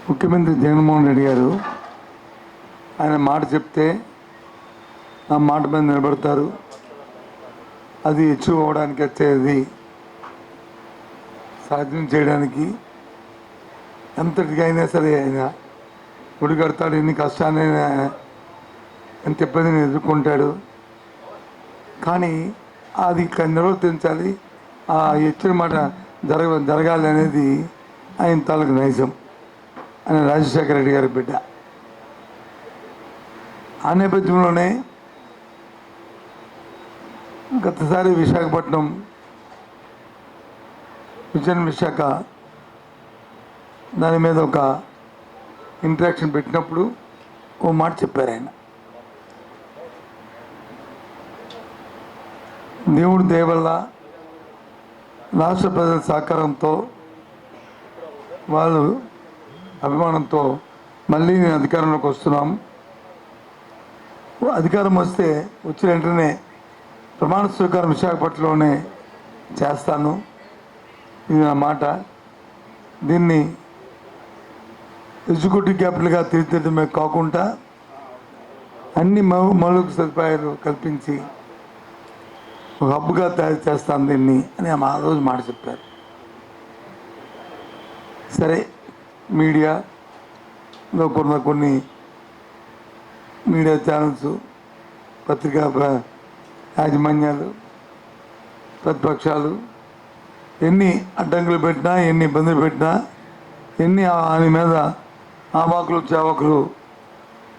ముఖ్యమంత్రి జగన్మోహన్ రెడ్డి గారు ఆయన మాట చెప్తే ఆ మాట మీద నిలబడతారు. అది అచీవ్ అవ్వడానికి వచ్చేది సాధ్యం చేయడానికి ఎంతటికైనా సరే ఆయన గుడి కడతాడు. ఎన్ని కష్టాలైనా ఎంత ఇబ్బందిని ఎదుర్కొంటాడు. కానీ అది నిర్వర్తించాలి. ఆ ఇచ్చిన మాట జరగాలి అనేది ఆయన తాలూకు నైజం. ఆయన రాజశేఖర రెడ్డి గారి బిడ్డ. ఆ నేపథ్యంలోనే గతసారి విశాఖపట్నం విశాఖ దాని మీద ఒక ఇంట్రాక్షన్ పెట్టినప్పుడు ఓ మాట చెప్పారు ఆయన. దేవుడి దయ వల్ల రాష్ట్ర ప్రజల సహకారంతో వాళ్ళు అభిమానంతో మళ్ళీ నేను అధికారంలోకి వస్తున్నాం. అధికారం వస్తే వచ్చిన వెంటనే ప్రమాణ స్వీకారం విశాఖపట్నంలోనే చేస్తాను. ఇది నా మాట. దీన్ని ఎగ్జిక్యూటివ్ క్యాపిటల్గా తీర్చిదిద్దడమే కాకుండా అన్ని మౌలిక సదుపాయాలు కల్పించి ఒక హబ్గా తయారు చేస్తాను దీన్ని అని ఆ రోజు మాట చెప్పారు. సరే, మీడియాలో కొన్ని మీడియా ఛానల్స్, పత్రికా యాజమాన్యాలు, ప్రతిపక్షాలు ఎన్ని అడ్డంకులు పెట్టినా, ఎన్ని ఇబ్బందులు పెట్టినా, ఎన్ని ఆయన మీద ఆవాకులు చావకులు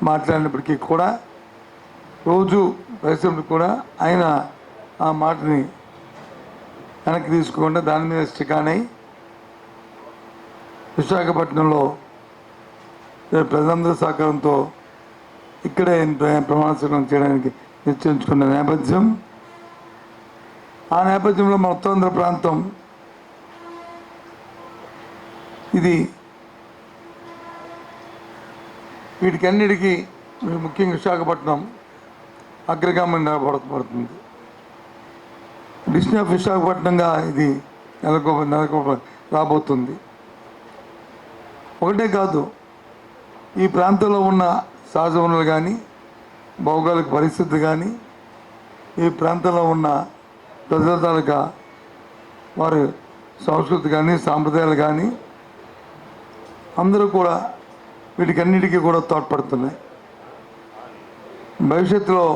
మాట్లాడినప్పటికీ కూడా రోజు పరిశ్రమలు కూడా ఆయన ఆ మాటని వెనక్కి తీసుకోకుండా దాని మీద స్టికానై విశాఖపట్నంలో ప్రజలందరి సహకారంతో ఇక్కడే ప్రమాణ స్వీకారం చేయడానికి నిశ్చయించుకున్న నేపథ్యం. ఆ నేపథ్యంలో మన ఉత్తరాంధ్ర ప్రాంతం ఇది వీటికన్నిటికీ ముఖ్యంగా విశాఖపట్నం అగ్రగామం నిలబడుతుంది. డిస్ట్రిక్ట్ ఆఫ్ విశాఖపట్నంగా ఇది నెలకొ రాబోతుంది. ఒకటే కాదు, ఈ ప్రాంతంలో ఉన్న సహజ వనరులు కానీ, భౌగోళిక పరిస్థితి కానీ, ఈ ప్రాంతంలో ఉన్న ప్రజల తాలూకా వారి సంస్కృతి కానీ, సాంప్రదాయాలు కానీ అందరూ కూడా వీటికన్నిటికీ కూడా తోడ్పడుతున్నాయి. భవిష్యత్తులో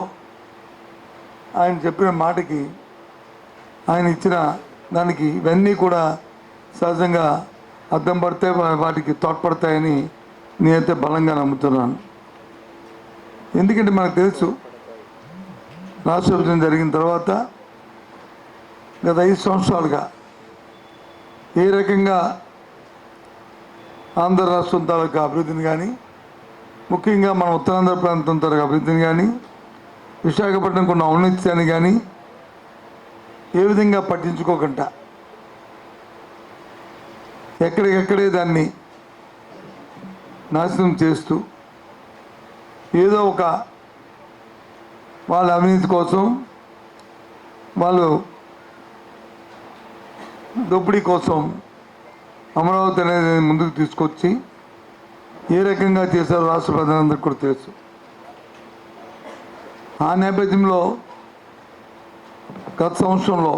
ఆయన చెప్పిన మాటకి, ఆయన ఇచ్చిన దానికి ఇవన్నీ కూడా సహజంగా అద్దం పడితే వాటికి తోడ్పడతాయని నేనైతే బలంగా నమ్ముతున్నాను. ఎందుకంటే మనకు తెలుసు, రాష్ట్ర విభజన జరిగిన తర్వాత గత 5 సంవత్సరాలుగా ఏ రకంగా ఆంధ్ర రాష్ట్రం తాలూకా అభివృద్ధిని కానీ, ముఖ్యంగా మన ఉత్తరాంధ్ర ప్రాంతం తాలూకా అభివృద్ధిని కానీ, విశాఖపట్నంకు ఉన్న ఔన్నత్యాన్ని కానీ ఏ విధంగా పట్టించుకోకుండా ఎక్కడికెక్కడే దాన్ని నాశనం చేస్తూ ఏదో ఒక వాళ్ళ అవినీతి కోసం, వాళ్ళు దోపిడీ కోసం అమరావతి అనేది ముందుకు తీసుకొచ్చి ఏ రకంగా చేశారో రాష్ట్ర ప్రజలందరికీ కూడా తెలుసు. ఆ నేపథ్యంలో గత సంవత్సరంలో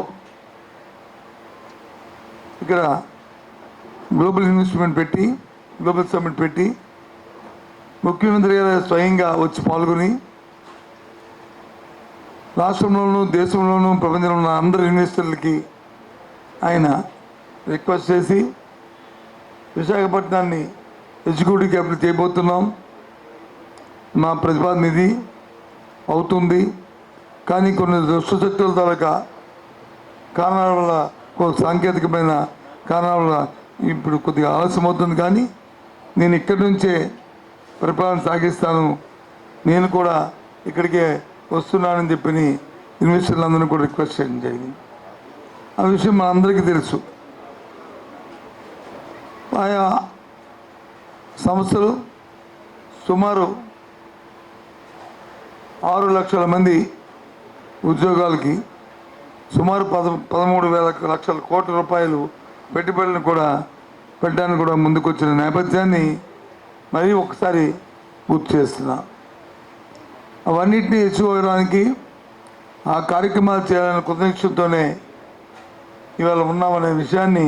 ఇక్కడ గ్లోబల్ ఇన్వెస్ట్మెంట్ పెట్టి, గ్లోబల్ సమ్మిట్ పెట్టి ముఖ్యమంత్రి గారు స్వయంగా వచ్చి పాల్గొని రాష్ట్రంలోనూ, దేశంలోనూ, ప్రపంచంలో ఉన్న అందరు ఇన్వెస్టర్లకి ఆయన రిక్వెస్ట్ చేసి విశాఖపట్నాన్ని ఎగ్జిక్యూటివ్ క్యాపిటల్ చేయబోతున్నాం, మా ప్రతిపాదన ఇది అవుతుంది, కానీ కొన్ని దుష్టశక్తుల తాలూకా కారణాల వల్ల, సాంకేతికమైన కారణాల వల్ల ఇప్పుడు కొద్దిగా ఆలస్యం అవుతుంది. కానీ నేను ఇక్కడి నుంచే పరిపాలన సాగిస్తాను, నేను కూడా ఇక్కడికే వస్తున్నానని చెప్పి ఇన్వెస్టర్లందరూ కూడా రిక్వెస్ట్ చేయడం జరిగింది. ఆ విషయం మనందరికీ తెలుసు. ఆయా సంస్థలు సుమారు 6 లక్షల మంది ఉద్యోగాలకి సుమారు 13,000 లక్షల కోట్ల రూపాయలు పెట్టుబడులను కూడా పెట్టడానికి కూడా ముందుకొచ్చిన నేపథ్యాన్ని మరీ ఒకసారి గుర్తు చేస్తున్నా. అవన్నిటినీ ఎచ్చుకోవడానికి ఆ కార్యక్రమాలు చేయాలనే కృతజ్ఞతతోనే ఇవాళ ఉన్నామనే విషయాన్ని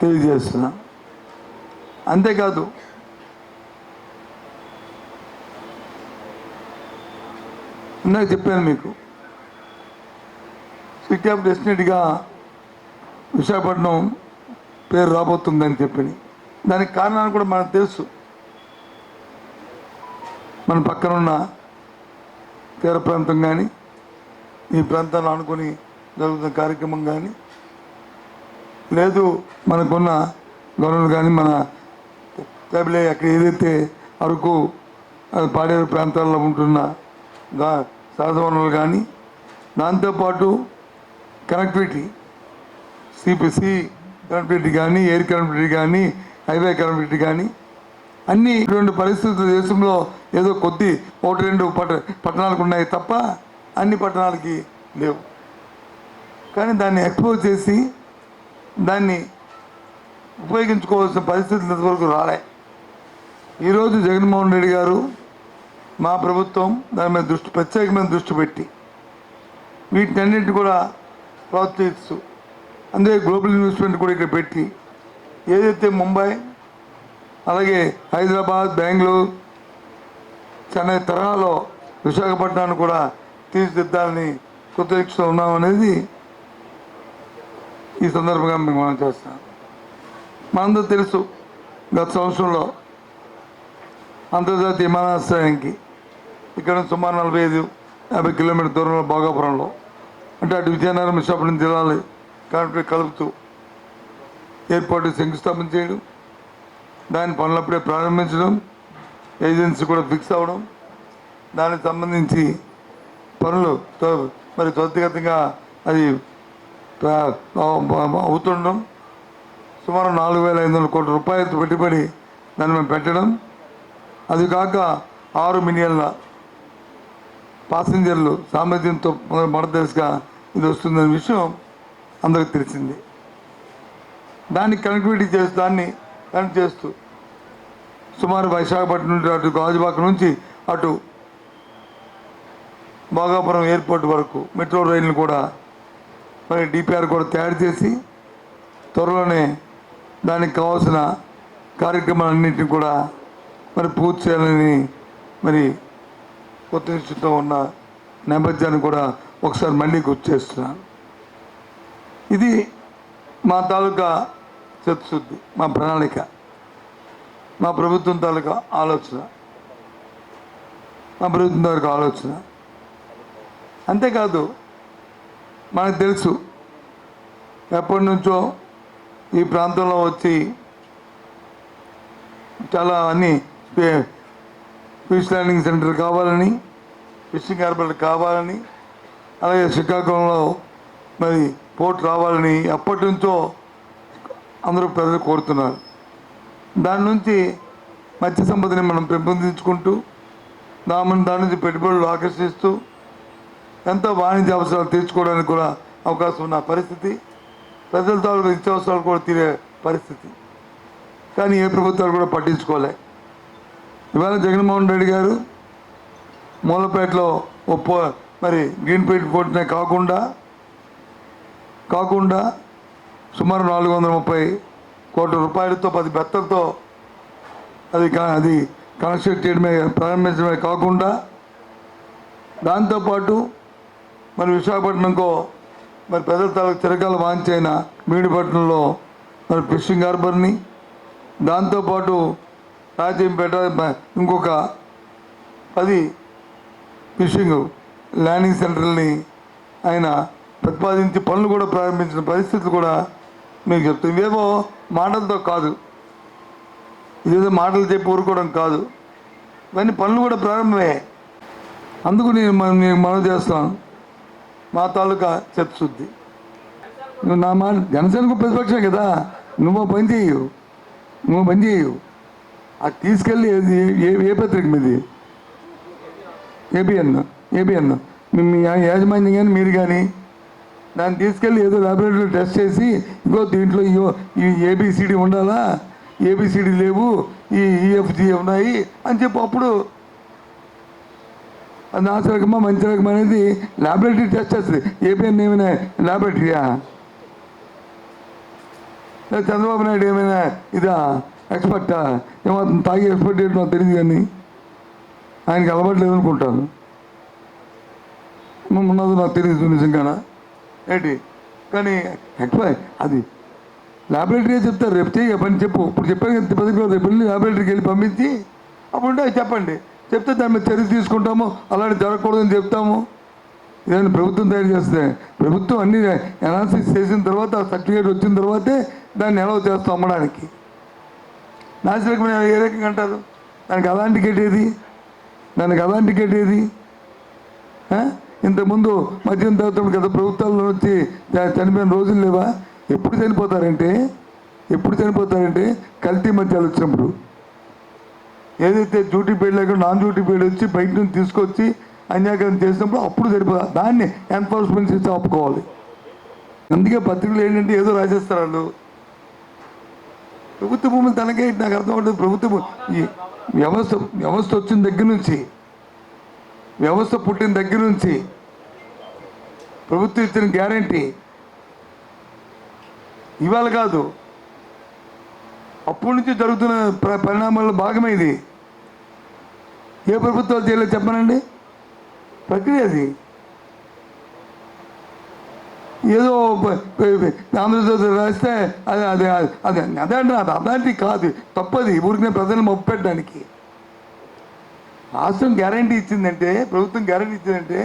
తెలియజేస్తున్నా. అంతేకాదు ఇందాక చెప్పాను మీకు సిటీ ఆఫ్ డెస్టినేట్గా విశాఖపట్నం పేరు రాబోతుందని చెప్పి. దానికి కారణాలు కూడా మనకు తెలుసు. మన పక్కన ఉన్న తీర ప్రాంతం కానీ ఈ ప్రాంతాన్ని ఆనుకొని జరుగుతున్న కార్యక్రమం కానీ లేదు మనకున్న గనులు కానీ మన టేబుల్ అక్కడ ఏదైతే అరకు అది పాడేరు ప్రాంతాల్లో ఉంటున్న సహజ వనరులు కానీ దాంతోపాటు కనెక్టివిటీ సిపిసి కనెక్టివిటీ కానీ ఎయిర్ కనెక్టివిటీ కానీ హైవే కనెక్టివిటీ కానీ అన్నీ ఇటువంటి పరిస్థితులు దేశంలో ఏదో కొద్ది 1-2 పట్టణాలకు ఉన్నాయి తప్ప అన్ని పట్టణాలకి లేవు. కానీ దాన్ని ఎక్స్పోజ్ చేసి దాన్ని ఉపయోగించుకోవాల్సిన పరిస్థితులు ఇంతవరకు రాలే. ఈరోజు జగన్మోహన్ రెడ్డి గారు మా ప్రభుత్వం దాని మీద ప్రత్యేకమైన దృష్టి పెట్టి వీటినన్నింటినీ కూడా ప్రోత్సహిస్తూ అందుకే గ్లోబల్ ఇన్వెస్ట్మెంట్ కూడా ఇక్కడ పెట్టి ఏదైతే ముంబై అలాగే హైదరాబాద్ బెంగళూరు చెన్నై తరహాలో విశాఖపట్నాన్ని కూడా తీర్చిదిద్దాలని కృతజ్ఞతతో ఉన్నామనేది ఈ సందర్భంగా మేము మనం చేస్తాం. మనందరూ తెలుసు గత సంవత్సరంలో అంతర్జాతీయ విమానాశ్రయానికి ఇక్కడ సుమారు 45-50 కిలోమీటర్ దూరంలో భోగాపురంలో అంటే అటు విజయనగరం విశాఖపట్నం జిల్లాలు కలుపుతూ ఎయిర్పోర్ట్ శంకుస్థాపన చేయడం, దాని పనులప్పుడే ప్రారంభించడం, ఏజెన్సీ కూడా ఫిక్స్ అవ్వడం, దానికి సంబంధించి పనులు మరి త్వరితగతంగా అది అవుతుండడం, సుమారు 4,500 కోట్ల రూపాయలతో పెట్టుబడి దాన్ని మేము పెట్టడం, అది కాక 6 మిలియన్ల పాసింజర్లు సామర్థ్యంతో మొదటిదశగా ఇది వస్తుందనే విషయం అందరికి తెలిసింది. దాన్ని కనెక్టివిటీ చేస్తూ దాన్ని కనెక్ట్ చేస్తూ సుమారు విశాఖపట్నం నుండి అటు గాజువాక నుంచి అటు భోగాపురం ఎయిర్పోర్ట్ వరకు మెట్రో రైలును కూడా మరి డిపిఆర్ కూడా తయారు చేసి త్వరలోనే దానికి కావాల్సిన కార్యక్రమాలన్నింటినీ కూడా మరి పూర్తి చేయాలని మరి కొత్త ఉన్న నేపథ్యాన్ని కూడా ఒకసారి మళ్ళీ గుర్తు చేస్తున్నాను. ఇది మా తాలూకా చిత్తశుద్ధి, మా ప్రణాళిక, మా ప్రభుత్వం తాలూకా ఆలోచన, మా ప్రభుత్వం తాలూకా ఆలోచన. అంతేకాదు మనకు తెలుసు ఎప్పటి నుంచో ఈ ప్రాంతంలో వచ్చి చాలా అన్ని ఫిష్ ల్యాండింగ్ సెంటర్ కావాలని, ఫిషింగ్ హార్బర్ కావాలని, అలాగే శ్రీకాకుళంలో మరి పోర్ట్ రావాలని ఎప్పటి నుంచో అందరూ ప్రజలు కోరుతున్నారు. దాని నుంచి మత్స్య సంపదని మనం పెంపొందించుకుంటూ దాని నుంచి పెట్టుబడులు ఆకర్షిస్తూ ఎంతో వాణిజ్య అవసరాలు తీర్చుకోవడానికి కూడా అవకాశం ఉన్న పరిస్థితి, ప్రజల తాలూకు నిత్యావసరాలు కూడా తీరే పరిస్థితి. కానీ ఏ ప్రభుత్వాలు కూడా పట్టించుకోలే. ఇవాళ జగన్మోహన్ రెడ్డి గారు మూలపేటలో మరి గ్రీన్ఫీల్డ్ పోర్ట్నే కాకుండా సుమారు 430 కోట్ల రూపాయలతో 10 బెత్తలతో అది కన్స్ట్రక్ట్ చేయడమే ప్రారంభించడమే కాకుండా దాంతోపాటు మరి విశాఖపట్నంకో మరి పెద్ద తాలూకు చిరకాల వాంచైన మీడిపట్నంలో మరి ఫిషింగ్ హార్బర్ని, దాంతోపాటు రాజంపేట ఇంకొక 10 ఫిషింగ్ ల్యాండింగ్ సెంటర్ని ఆయన ప్రతిపాదించి పనులు కూడా ప్రారంభించిన పరిస్థితులు కూడా మీకు చెప్తాను. ఇవేమో మాటలతో కాదు, ఇదేదో మాటలు చెప్పి ఊరుకోవడం కాదు, ఇవన్నీ పనులు కూడా ప్రారంభమే. అందుకు నేను మనం చేస్తాను మా తాలూకా చిత్తశుద్ధి. నువ్వు నా మాట జనసేనకు ప్రతిపక్షం కదా, నువ్వు పని చేయవు. అది తీసుకెళ్ళి ఏ పత్రిక మీది ఏబిఎన్ మీ యాజమాన్యం కానీ మీరు కానీ దాన్ని తీసుకెళ్ళి ఏదో ల్యాబొరేటరీలో టెస్ట్ చేసి ఇంకో దీంట్లో ఈ ఏబిసిడి ఉండాలా, ఏబిసిడి లేవు, ఈ ఈఎఫ్జి ఉన్నాయి అని చెప్పి అప్పుడు నాసి రకమా మంచి రకం అనేది ల్యాబొరేటరీ టెస్ట్ చేస్తుంది. ఏపీఎన్ ఏమైనా ల్యాబొరేటరీయా? చంద్రబాబు నాయుడు ఏమైనా ఇదా ఎక్స్పర్టా? ఏమో తాగి ఎక్స్పర్ట్ ఏంటో నాకు తెలియదు, కానీ ఆయనకి అలవాట్లేదు అనుకుంటాను. ఉన్నదో నాకు తెలియదు నిజంగానా ఏంటి, కానీ ఎక్స్పర్ట్ అది ల్యాబొరేటరీ చెప్తారు. రేపు చేయ పని చెప్పు, ఇప్పుడు చెప్పాను పదవి, రేపు వెళ్ళి ల్యాబొరేటరీకి వెళ్ళి పంపించి అప్పుడు చెప్పండి, చెప్తే దాని మీద చర్య తీసుకుంటాము. అలాంటి జరగకూడదని చెప్తాము. ఇదని ప్రభుత్వం తయారు చేస్తే, ప్రభుత్వం అన్ని అనాలిసిస్ చేసిన తర్వాత సర్టిఫికేట్ వచ్చిన తర్వాతే దాన్ని ఎలా చేస్తాం అమ్మడానికి. నాసిరకమైన ఏ రకంగా అంటారు? దానికి అదాని టికెట్ ఏది? దానికి అదాని టికెట్ ఏది? ఇంతకుముందు మద్యం తాగుతాడు కదా ప్రభుత్వాల్లో వచ్చి చనిపోయిన రోజులు లేవా? ఎప్పుడు చనిపోతారంటే కల్తీ మద్యాలు వచ్చినప్పుడు, ఏదైతే డ్యూటీ పేడ్ లేకుండా నాన్ డ్యూటీ పేడ్ వచ్చి బయట నుంచి తీసుకొచ్చి అన్యాకరణ చేసినప్పుడు అప్పుడు సరిపోతుంది. దాన్ని ఎన్ఫోర్స్మెంట్ సిస్టమ్ ఆపుకోవాలి. అందుకే పత్రికలు ఏంటంటే ఏదో రాసేస్తారు వాళ్ళు. ప్రభుత్వ భూములు తనకే నాకు అర్థం అవుతుంది. ప్రభుత్వ ఈ వ్యవస్థ వచ్చిన దగ్గర నుంచి, వ్యవస్థ పుట్టిన దగ్గర నుంచి ప్రభుత్వం ఇచ్చిన గ్యారంటీ ఇవాళ కాదు, అప్పటి నుంచి జరుగుతున్న పరిణామాల్లో భాగమే ఇది. ఏ ప్రభుత్వాలు చేయలేదు చెప్పనండి? ప్రక్రియ అది. ఏదో ఆంధ్రజ్యోతి రాస్తే అదే అదాంటి కాదు, తప్పది. ఊరికి ప్రజలను మొప్పెట్టడానికి రాష్ట్రం గ్యారంటీ ఇచ్చిందంటే, ప్రభుత్వం గ్యారంటీ ఇచ్చిందంటే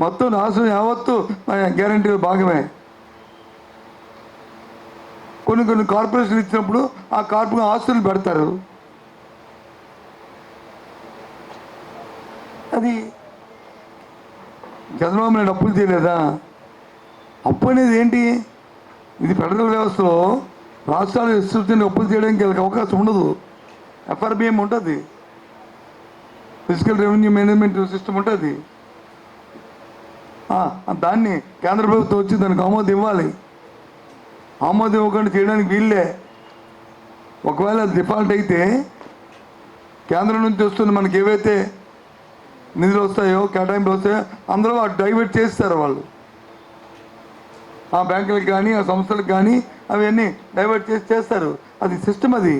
మొత్తం రాష్ట్రం యావత్తు గ్యారంటీలో భాగమే. కొన్ని కార్పొరేషన్లు ఇచ్చినప్పుడు ఆ కార్పొరేషన్ ఆస్తులు పెడతారు. అది చంద్రబాబు నాయుడు అప్పులు చేయలేదా? అప్పు అనేది ఏంటి? ఇది ఫెడరల్ వ్యవస్థలో రాష్ట్రాలు విస్తృతిని అప్పులు చేయడానికి వీళ్ళకి అవకాశం ఉండదు. ఎఫ్ఆర్బిఎం ఉంటుంది, ఫిజికల్ రెవెన్యూ మేనేజ్మెంట్ సిస్టమ్ ఉంటుంది. దాన్ని కేంద్ర ప్రభుత్వం వచ్చి దానికి ఆమోదం ఇవ్వాలి. ఆమోదం ఇవ్వకుండా చేయడానికి వీళ్ళే. ఒకవేళ డిఫాల్ట్ అయితే కేంద్రం నుంచి వస్తుంది మనకి ఏవైతే నిధులు వస్తాయో, కేటాయింపులు వస్తాయో అందులో డైవర్ట్ చేస్తారు వాళ్ళు. ఆ బ్యాంకులకు కానీ ఆ సంస్థలకు కానీ అవన్నీ డైవర్ట్ చేస్తారు. అది సిస్టమ్. అది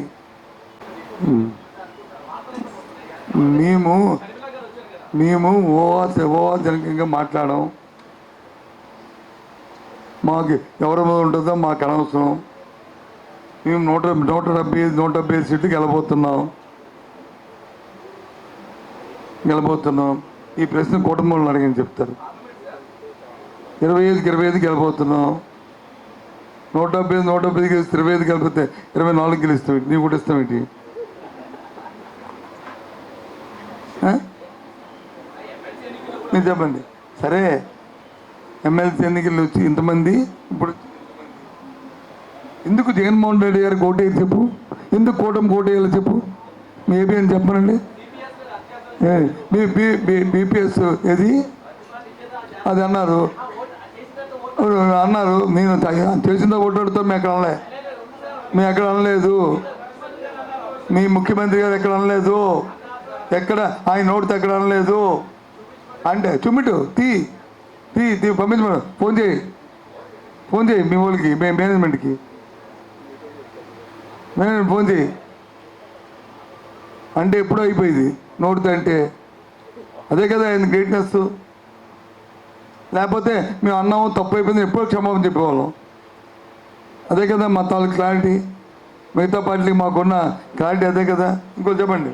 మేము ఓవాజనకంగా మాట్లాడడం, మాకు ఎవరి మీద ఉంటుందో మాకు అనవసరం. మేము 175 సీట్లకు గెలబోతున్నాం. ఈ ప్రశ్న కుటుంబంలో అడిగని చెప్తారు. 25 గెలబోతున్నాం. 175 గెలిస్తే 25 గెలిపితే 24 గెలుస్తాం. నీకు కూడా ఇస్తాం ఏంటి? మీరు చెప్పండి. సరే, ఎమ్మెల్సీ ఎన్నికలు వచ్చి ఇంతమంది, ఇప్పుడు ఎందుకు జగన్మోహన్ రెడ్డి గారికి ఓటేయాలి చెప్పు? ఎందుకు కూటమి ఓటేయాలి చెప్పు? మేబీ అని చెప్పనండి. బీపీఎస్ ఏది అది అన్నారు. నేను చేసిందో ఓటాడుతాం. మేము ఎక్కడ అనలేదు. మీ ముఖ్యమంత్రి గారు ఎక్కడ అనలేదు. ఎక్కడ ఆయన నోటితో ఎక్కడ అనలేదు. అంటే చుమ్మిటు తీ పంపించమను. ఫోన్ చేయి మీ వాళ్ళకి, మేనేజ్మెంట్కి ఫోన్ చేయి అంటే ఎప్పుడూ అయిపోయింది నోటితో. అంటే అదే కదా ఆయన గ్రేట్నెస్. లేకపోతే మేము అన్నాము తప్పు అయిపోయింది ఎప్పుడో క్షమాపణ చెప్పేవాళ్ళం. అదే కదా మా తాలూకు క్లారిటీ. మిగతా పార్టీకి మాకున్న క్లారిటీ అదే కదా. ఇంకో చెప్పండి.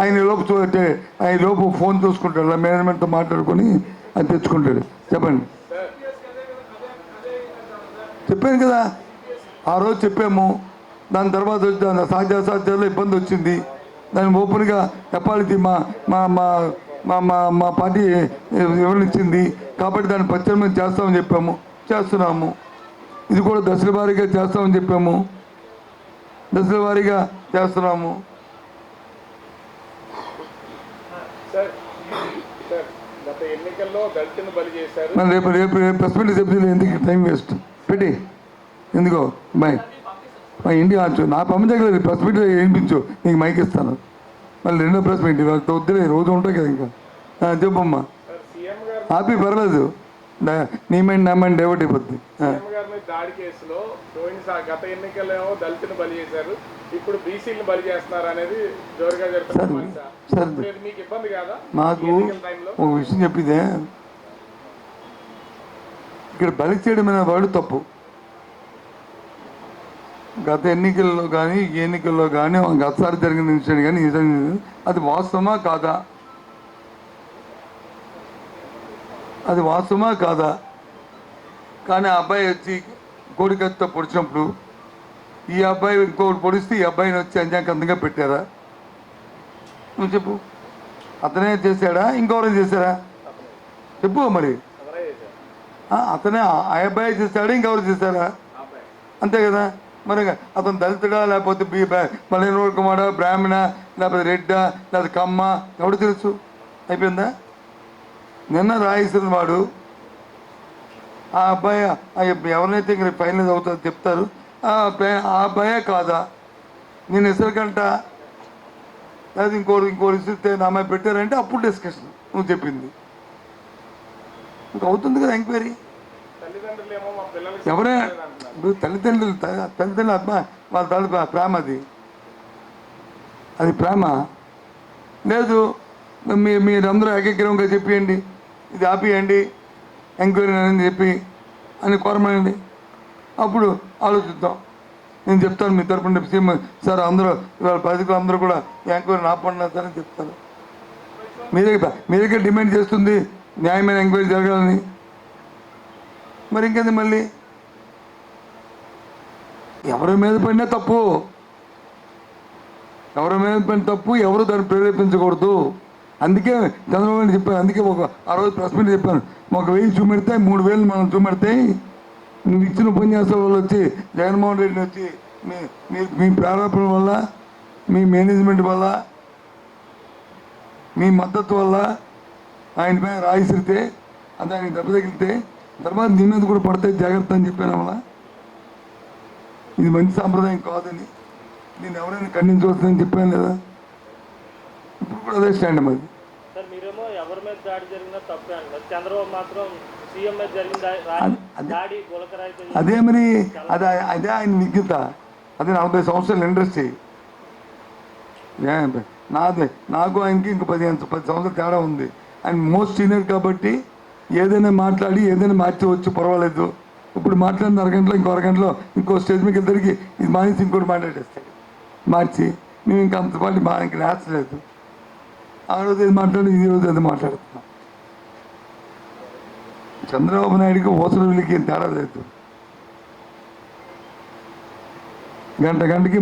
ఆయన లోపు ఫోన్ చూసుకుంటాడు, మేనేజ్మెంట్తో మాట్లాడుకొని అది తెచ్చుకుంటాడు. చెప్పండి. చెప్పాను కదా, ఆ రోజు చెప్పాము. దాని తర్వాత దాని సాధ్యాసాధ్యాల్లో ఇబ్బంది వచ్చింది. దాన్ని ఓపెన్గా చెప్పాలి. మా పార్టీ వివరణించింది కాబట్టి దాన్ని ప్రత్యామ్నాయం చేస్తామని చెప్పాము, చేస్తున్నాము. ఇది కూడా దశల వారీగా చేస్తామని చెప్పాము, దశల వారీగా చేస్తున్నాము. రేపు ప్రెస్ మీట్ చెప్తుంది. ఎందుకు టైం వేస్ట్ పెట్టి ఎందుకో బాయ్. ఇంటి నా పంప దగ్గర ప్రెస్ మీట్ వినిపించు, నీకు మైక్ ఇస్తాను. మళ్ళీ రెండో ప్రెస్ మీట్ వద్దులే, రోజు ఉంటాయి కదా ఇంకా. చెప్పమ్మా. హ్యాపీ పర్లేదు, నీ మైండ్ నా మైండ్ డైవర్ట్ అయిపోద్ది. దాడి కేసులో గత ఎన్నికల్లో దళితుని బలి చేశారు, ఇప్పుడు బీసీని బలి చేస్తున్నారు అనేది జోరుగా జరుగుతుంది. మీకు ఇబ్బంది కాదా? నాకు ఒక విషయం చెప్పిదే, ఇక్కడ బలి చేయడం అనే వాడు తప్పు. గత ఎన్నికల్లో కానీ ఈ ఎన్నికల్లో కానీ గతసారి జరిగిన ఇన్సిడెంట్ కానీ అది వాస్తవమా కాదా? అది వాస్తవమా కాదా? కానీ ఆ అబ్బాయి వచ్చి కోడికత్తితో పొడిచినప్పుడు ఈ అబ్బాయి ఇంకొకటి పొడిస్తే ఈ అబ్బాయిని వచ్చి అంజాకంతంగా పెట్టారా? నువ్వు చెప్పు. అతనే చేశాడా, ఇంకొకరు చేశారా? చెప్పు మరి. అతనే ఆ అబ్బాయి చేశాడా, ఇంకెవరు చేశారా? అంతే కదా. మరి అతను దళితుడా, లేకపోతే మళ్ళీ కుమారా, బ్రాహ్మణ, లేకపోతే రెడ్డా, లేకపోతే కమ్మ, ఎవడు తెలుసు? అయిపోయిందా? నిన్న రాయిస్తున్న వాడు ఆ అబ్బాయి, ఎవరినైతే ఇంక ఫైనల్ అవుతుందో చెప్తారు, ఆ అబ్బాయే కాదా? నేను ఇసరికంట లేదా ఇంకోరు ఇస్తే నా అమ్మాయి పెట్టారంటే అప్పుడు డిస్కషన్. నువ్వు చెప్పింది ఇంక అవుతుంది కదా ఎంక్వైరీ. ఎవరైనా తల్లిదండ్రులు ఆత్మ వాళ్ళ తల్లి ప్రేమ, అది ప్రేమ లేదు. మీరందరూ ఏకగ్రీవంగా చెప్పేయండి, ఇది ఆపియండి ఎంక్వైరీ అని చెప్పి అని కోరమనండి, అప్పుడు ఆలోచిద్దాం. నేను చెప్తాను మీ తరపున సీఎం సార్, అందరూ ఇవాళ పదికు అందరూ కూడా ఎంక్వైరీ ఆపండి సార్ అని చెప్తాను. మీ దగ్గర డిమాండ్ చేస్తుంది న్యాయమైన ఎంక్వైరీ జరగాలని. మరి ఇంకేంది మళ్ళీ ఎవరి మీద పడినా తప్పు, ఎవరి మీద పడిన తప్పు, ఎవరు దాన్ని ప్రేరేపించకూడదు. అందుకే చంద్రబాబు నాయుడు చెప్పాను, అందుకే ఆ రోజు ప్రెస్ మీట్ చెప్పాను, 1000 చూపెడితే 3000 మనం చూపెడితే నువ్వు ఇచ్చిన ఉపన్యాసాల వల్ల వచ్చి జగన్మోహన్ రెడ్డిని వచ్చి మీ ప్రారంభం వల్ల, మీ మేనేజ్మెంట్ వల్ల, మీ మద్దతు వల్ల ఆయన మీద రాయిసిరితే అది ఆయనకి దెబ్బ తగిలితే తర్వాత నీ మీద కూడా పడితే జాగ్రత్త అని చెప్పాను. వల్ల ఇది మంచి సాంప్రదాయం కాదని నేను ఎవరైనా ఖండించవద్దని చెప్పాను లేదా? ఇప్పుడు కూడా అదే స్టాండ్ మరి. మీరేమో ఎవరి మీద దాడి జరిగినా తప్పే అంటారు, చంద్రబాబు మాత్రం సీఎం మీద జరిగిన దాడి అదే మరి అదే ఆయన విజ్ఞత. అదే 40 సంవత్సరాల ఇండస్ట్రీ. నాకు ఆయనకి ఇంక 10 సంవత్సరాల తేడా ఉంది. ఆయన మోస్ట్ సీనియర్ కాబట్టి ఏదైనా మాట్లాడి ఏదైనా మార్చవచ్చు, పర్వాలేదు. ఇప్పుడు మాట్లాడిన అరగంటలో ఇంకో అరగంటలో ఇంకో స్టేజ్ మీకు ఇద్దరికి ఇది మానేసి ఇంకోటి మాట్లాడేస్తాడు మార్చి. మేము ఇంకా అంతపాటు ఇంక నేర్చలేదు. ఆ రోజు ఏది మాట్లాడి ఈ రోజు అది మాట్లాడుతున్నాం. చంద్రబాబు నాయుడికి ఓసరవిలికి తేడా లేదు. గంటకి